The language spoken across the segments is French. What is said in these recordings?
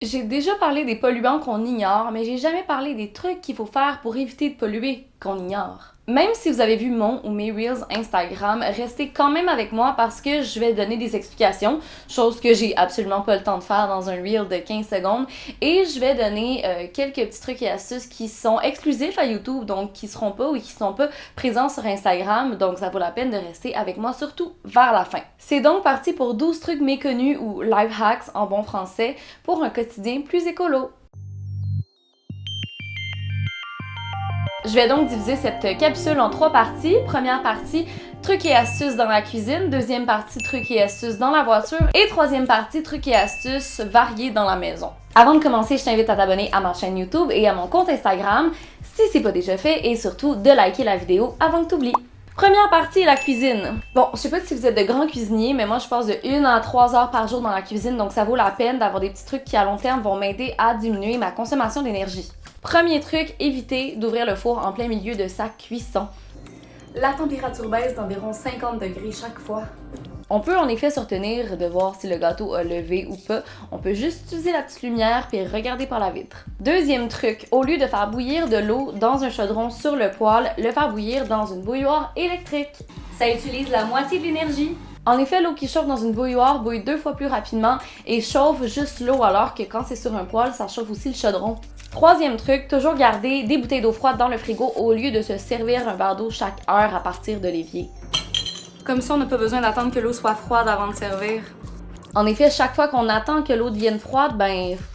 J'ai déjà parlé des polluants qu'on ignore, mais j'ai jamais parlé des trucs qu'il faut faire pour éviter de polluer qu'on ignore. Même si vous avez vu mon ou mes Reels Instagram, restez quand même avec moi parce que je vais donner des explications, chose que j'ai absolument pas le temps de faire dans un Reel de 15 secondes, et je vais donner quelques petits trucs et astuces qui sont exclusifs à YouTube, donc qui seront pas ou qui sont pas présents sur Instagram, donc ça vaut la peine de rester avec moi, surtout vers la fin. C'est donc parti pour 12 trucs méconnus ou life hacks en bon français pour un quotidien plus écolo. Je vais donc diviser cette capsule en 3 parties. Première partie, trucs et astuces dans la cuisine. Deuxième partie, trucs et astuces dans la voiture. Et troisième partie, trucs et astuces variés dans la maison. Avant de commencer, je t'invite à t'abonner à ma chaîne YouTube et à mon compte Instagram si c'est pas déjà fait et surtout de liker la vidéo avant que t'oublies. Première partie, la cuisine. Bon, je sais pas si vous êtes de grands cuisiniers, mais moi je passe de 1 à 3 heures par jour dans la cuisine, donc ça vaut la peine d'avoir des petits trucs qui à long terme vont m'aider à diminuer ma consommation d'énergie. Premier truc, évitez d'ouvrir le four en plein milieu de sa cuisson. La température baisse d'environ 50 degrés chaque fois. On peut en effet se retenir de voir si le gâteau a levé ou pas. On peut juste utiliser la petite lumière puis regarder par la vitre. Deuxième truc, au lieu de faire bouillir de l'eau dans un chaudron sur le poêle, le faire bouillir dans une bouilloire électrique. Ça utilise la moitié de l'énergie. En effet, l'eau qui chauffe dans une bouilloire bouille 2 fois plus rapidement et chauffe juste l'eau alors que quand c'est sur un poêle, ça chauffe aussi le chaudron. Troisième truc, toujours garder des bouteilles d'eau froide dans le frigo au lieu de se servir un verre d'eau chaque heure à partir de l'évier. Comme ça, on n'a pas besoin d'attendre que l'eau soit froide avant de servir. En effet, chaque fois qu'on attend que l'eau devienne froide,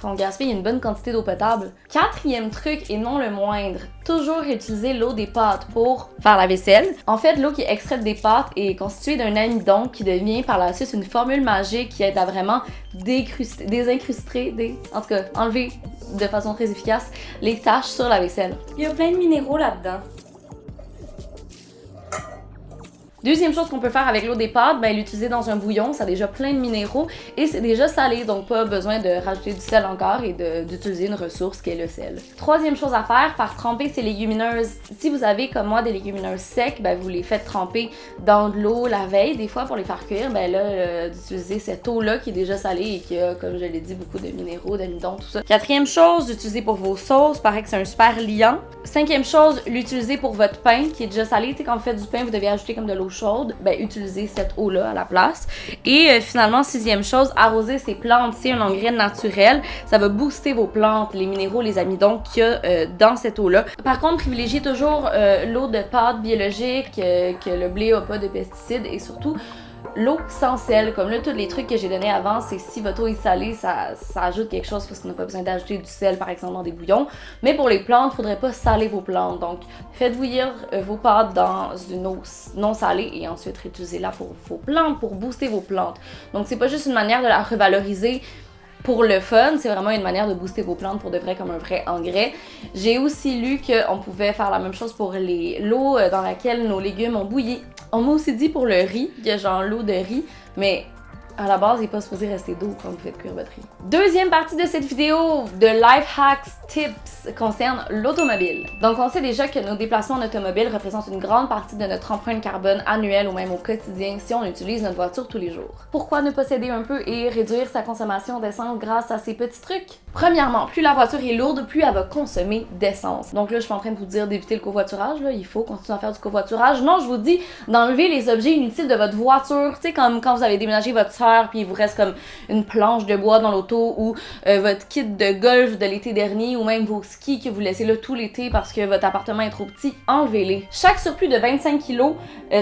on gaspille une bonne quantité d'eau potable. Quatrième truc, et non le moindre, toujours utiliser l'eau des pâtes pour faire la vaisselle. En fait, l'eau qui est extraite des pâtes est constituée d'un amidon qui devient par la suite une formule magique qui aide à vraiment enlever de façon très efficace les taches sur la vaisselle. Il y a plein de minéraux là-dedans. Deuxième chose qu'on peut faire avec l'eau des pâtes, l'utiliser dans un bouillon, ça a déjà plein de minéraux et c'est déjà salé, donc pas besoin de rajouter du sel encore et d'utiliser une ressource qui est le sel. Troisième chose à faire tremper ses légumineuses. Si vous avez comme moi des légumineuses secs, vous les faites tremper dans de l'eau la veille, des fois pour les faire cuire, d'utiliser cette eau-là qui est déjà salée et qui a, comme je l'ai dit, beaucoup de minéraux, d'amidon, tout ça. Quatrième chose, d'utiliser pour vos sauces, paraît que c'est un super liant. Cinquième chose, l'utiliser pour votre pain qui est déjà salé. Tu sais, quand vous faites du pain, vous devez ajouter comme de l'eau chaude, utilisez cette eau-là à la place. Et finalement, sixième chose, arroser ses plantes. C'est un engrais naturel. Ça va booster vos plantes, les minéraux, les amidons qu'il y a dans cette eau-là. Par contre, privilégiez toujours l'eau de pâte biologique, que le blé n'a pas de pesticides et surtout l'eau sans sel, comme là, tous les trucs que j'ai donnés avant, c'est si votre eau est salée, ça ajoute quelque chose parce qu'on n'a pas besoin d'ajouter du sel, par exemple, dans des bouillons. Mais pour les plantes, il ne faudrait pas saler vos plantes. Donc, faites bouillir vos pâtes dans une eau non salée et ensuite réutilisez-la pour vos plantes, pour booster vos plantes. Donc, c'est pas juste une manière de la revaloriser pour le fun, c'est vraiment une manière de booster vos plantes pour de vrai comme un vrai engrais. J'ai aussi lu qu'on pouvait faire la même chose pour l'eau dans laquelle nos légumes ont bouilli. On m'a aussi dit pour le riz, il y a genre l'eau de riz, mais à la base, il n'est pas supposé rester d'eau quand vous faites cuire votre riz. Deuxième partie de cette vidéo de Life Hacks Tips concerne l'automobile. Donc, on sait déjà que nos déplacements en automobile représentent une grande partie de notre empreinte carbone annuelle ou même au quotidien si on utilise notre voiture tous les jours. Pourquoi ne pas s'aider un peu et réduire sa consommation d'essence grâce à ces petits trucs? Premièrement, plus la voiture est lourde, plus elle va consommer d'essence. Donc là, je suis en train de vous dire d'éviter le covoiturage, là. Il faut continuer à faire du covoiturage. Non, je vous dis d'enlever les objets inutiles de votre voiture. Tu sais, comme quand vous avez déménagé votre soeur puis il vous reste comme une planche de bois dans l'auto ou votre kit de golf de l'été dernier ou même vos skis que vous laissez là tout l'été parce que votre appartement est trop petit, enlevez-les. Chaque surplus de 25 kg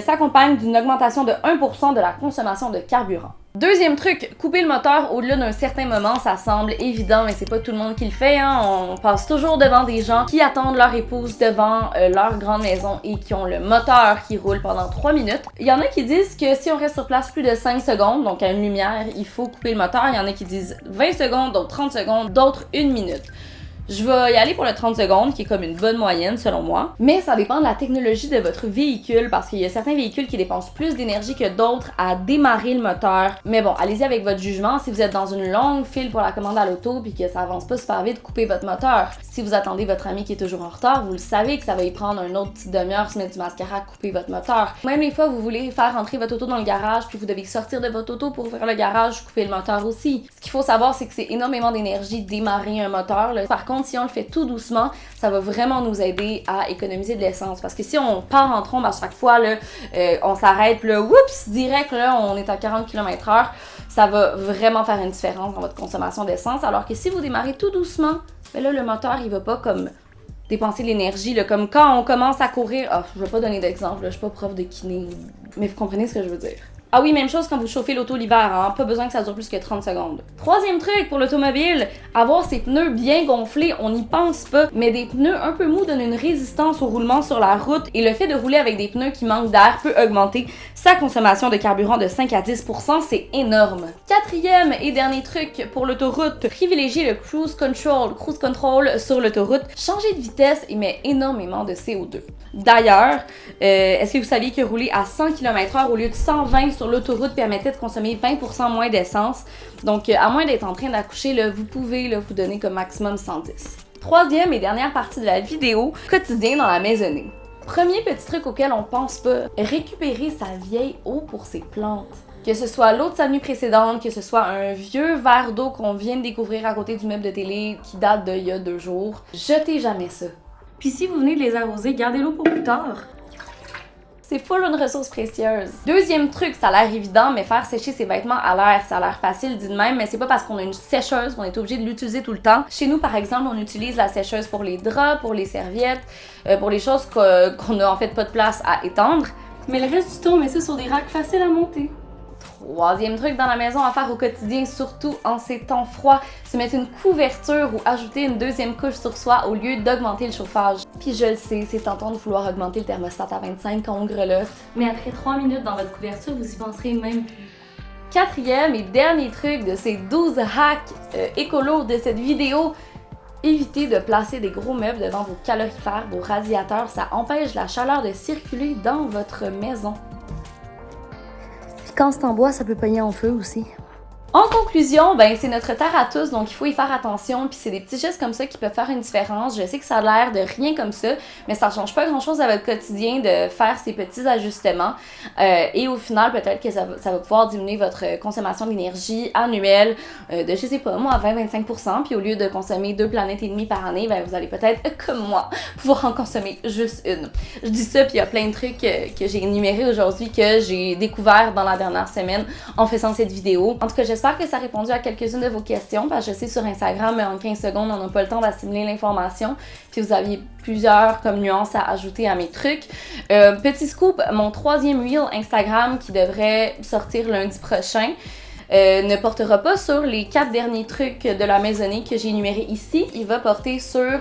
s'accompagne d'une augmentation de 1% de la consommation de carburant. Deuxième truc, couper le moteur au-delà d'un certain moment, ça semble évident, mais c'est pas tout le monde qui le fait, hein. On passe toujours devant des gens qui attendent leur épouse devant leur grande maison et qui ont le moteur qui roule pendant 3 minutes. Il y en a qui disent que si on reste sur place plus de 5 secondes, donc à une lumière, il faut couper le moteur. Il y en a qui disent 20 secondes, d'autres 30 secondes, d'autres 1 minute. Je vais y aller pour le 30 secondes, qui est comme une bonne moyenne selon moi. Mais ça dépend de la technologie de votre véhicule, parce qu'il y a certains véhicules qui dépensent plus d'énergie que d'autres à démarrer le moteur. Mais bon, allez-y avec votre jugement. Si vous êtes dans une longue file pour la commande à l'auto puis que ça avance pas super vite, coupez votre moteur. Si vous attendez votre ami qui est toujours en retard, vous le savez que ça va y prendre une autre petite demi-heure, se mettre du mascara, couper votre moteur. Même les fois où vous voulez faire rentrer votre auto dans le garage puis vous devez sortir de votre auto pour ouvrir le garage, couper le moteur aussi. Ce qu'il faut savoir, c'est que c'est énormément d'énergie démarrer un moteur, là. Par contre, si on le fait tout doucement, ça va vraiment nous aider à économiser de l'essence. Parce que si on part en trombe à chaque fois, là, on s'arrête, puis là, oups, direct, là, on est à 40 km/h, ça va vraiment faire une différence dans votre consommation d'essence. Alors que si vous démarrez tout doucement, ben là, le moteur, il va pas comme dépenser de l'énergie, là, comme quand on commence à courir. Ah, je vais pas donner d'exemple, là, je suis pas prof de kiné, mais vous comprenez ce que je veux dire. Ah oui, même chose quand vous chauffez l'auto l'hiver, hein? Pas besoin que ça dure plus que 30 secondes. Troisième truc pour l'automobile, avoir ses pneus bien gonflés, on n'y pense pas, mais des pneus un peu mous donnent une résistance au roulement sur la route et le fait de rouler avec des pneus qui manquent d'air peut augmenter sa consommation de carburant de 5 à 10%, c'est énorme. Quatrième et dernier truc pour l'autoroute, privilégier le cruise control sur l'autoroute. Changer de vitesse émet énormément de CO2. D'ailleurs, est-ce que vous saviez que rouler à 100 km/h au lieu de 120 sur l'autoroute permettait de consommer 20% moins d'essence? Donc, à moins d'être en train d'accoucher, là, vous pouvez là, vous donner comme maximum 110. Troisième et dernière partie de la vidéo, quotidien dans la maisonnée. Premier petit truc auquel on pense pas, récupérer sa vieille eau pour ses plantes. Que ce soit l'eau de sa nuit précédente, que ce soit un vieux verre d'eau qu'on vient de découvrir à côté du meuble de télé qui date d'il y a 2 jours, jetez jamais ça. Puis si vous venez de les arroser, gardez-l'eau pour plus tard. C'est full une ressource précieuse. Deuxième truc, ça a l'air évident, mais faire sécher ses vêtements à l'air, ça a l'air facile dit de même, mais c'est pas parce qu'on a une sécheuse qu'on est obligé de l'utiliser tout le temps. Chez nous, par exemple, on utilise la sécheuse pour les draps, pour les serviettes, pour les choses qu'on a en fait pas de place à étendre. Mais le reste du temps, on met ça sur des racks faciles à monter. Troisième truc dans la maison à faire au quotidien, surtout en ces temps froids, se mettre une couverture ou ajouter une deuxième couche sur soi au lieu d'augmenter le chauffage. Puis je le sais, c'est tentant de vouloir augmenter le thermostat à 25 quand on grelotte. Mais après 3 minutes dans votre couverture, vous y penserez même plus. Quatrième et dernier truc de ces 12 hacks écolos de cette vidéo, évitez de placer des gros meubles devant vos calorifères, vos radiateurs, ça empêche la chaleur de circuler dans votre maison. Quand c'est en bois, ça peut pogner en feu aussi. En conclusion, ben c'est notre terre à tous, donc il faut y faire attention, puis c'est des petits gestes comme ça qui peuvent faire une différence. Je sais que ça a l'air de rien comme ça, mais ça change pas grand-chose à votre quotidien de faire ces petits ajustements. Et au final, peut-être que ça va pouvoir diminuer votre consommation d'énergie annuelle de, je sais pas moi, 20-25%, puis au lieu de consommer 2 planètes et demie par année, ben vous allez peut-être, comme moi, pouvoir en consommer juste une. Je dis ça, puis il y a plein de trucs que j'ai énumérés aujourd'hui que j'ai découvert dans la dernière semaine en faisant cette vidéo. En tout cas, j'espère que ça a répondu à quelques-unes de vos questions, parce que je sais sur Instagram, en 15 secondes, on n'a pas le temps d'assimiler l'information, puis vous aviez plusieurs comme nuances à ajouter à mes trucs. Petit scoop, mon 3e reel Instagram qui devrait sortir lundi prochain ne portera pas sur les 4 derniers trucs de la maisonnée que j'ai énumérés ici. Il va porter sur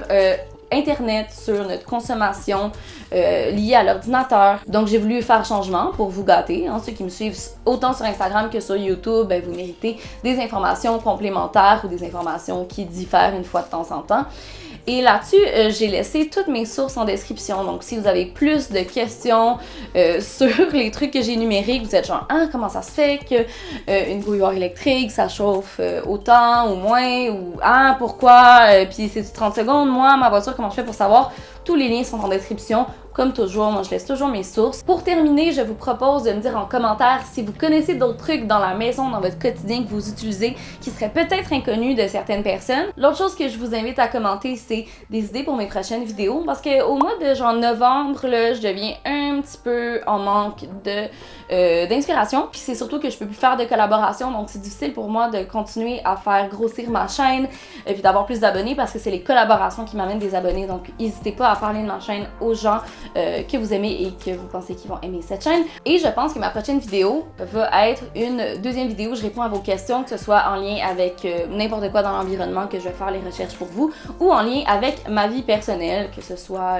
Internet, sur notre consommation liée à l'ordinateur. Donc j'ai voulu faire changement pour vous gâter. Hein. Ceux qui me suivent autant sur Instagram que sur YouTube, ben, vous méritez des informations complémentaires ou des informations qui diffèrent une fois de temps en temps. Et là-dessus, j'ai laissé toutes mes sources en description. Donc, si vous avez plus de questions sur les trucs que j'ai énumérés, que vous êtes genre, ah, comment ça se fait qu'une bouilloire électrique, ça chauffe autant ou moins, ou ah, pourquoi, puis c'est du 30 secondes, moi, ma voiture, comment je fais pour savoir? Tous les liens sont en description. Comme toujours, moi je laisse toujours mes sources. Pour terminer, je vous propose de me dire en commentaire si vous connaissez d'autres trucs dans la maison, dans votre quotidien que vous utilisez, qui seraient peut-être inconnus de certaines personnes. L'autre chose que je vous invite à commenter, c'est des idées pour mes prochaines vidéos, parce qu'au mois de genre novembre, là, je deviens un petit peu en manque d'inspiration, puis c'est surtout que je peux plus faire de collaboration, donc c'est difficile pour moi de continuer à faire grossir ma chaîne, et puis d'avoir plus d'abonnés, parce que c'est les collaborations qui m'amènent des abonnés, donc n'hésitez pas à parler de ma chaîne aux gens que vous aimez et que vous pensez qu'ils vont aimer cette chaîne. Et je pense que ma prochaine vidéo va être une deuxième vidéo où je réponds à vos questions, que ce soit en lien avec n'importe quoi dans l'environnement, que je vais faire les recherches pour vous, ou en lien avec ma vie personnelle, que ce soit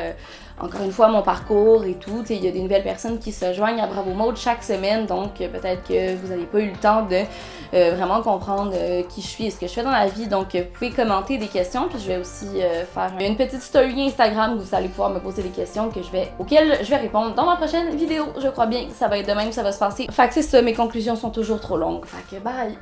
encore une fois mon parcours et tout. Il y a des nouvelles personnes qui se joignent à Bravo Mode chaque semaine, donc peut-être que vous n'avez pas eu le temps de vraiment comprendre qui je suis et ce que je fais dans la vie. Donc vous pouvez commenter des questions, puis je vais aussi faire une petite story Instagram où vous allez pouvoir me poser des questions auxquelles je vais répondre dans ma prochaine vidéo. Je crois bien que ça va être de même, ça va se passer. Fait que c'est ça, mes conclusions sont toujours trop longues. Fait que bye!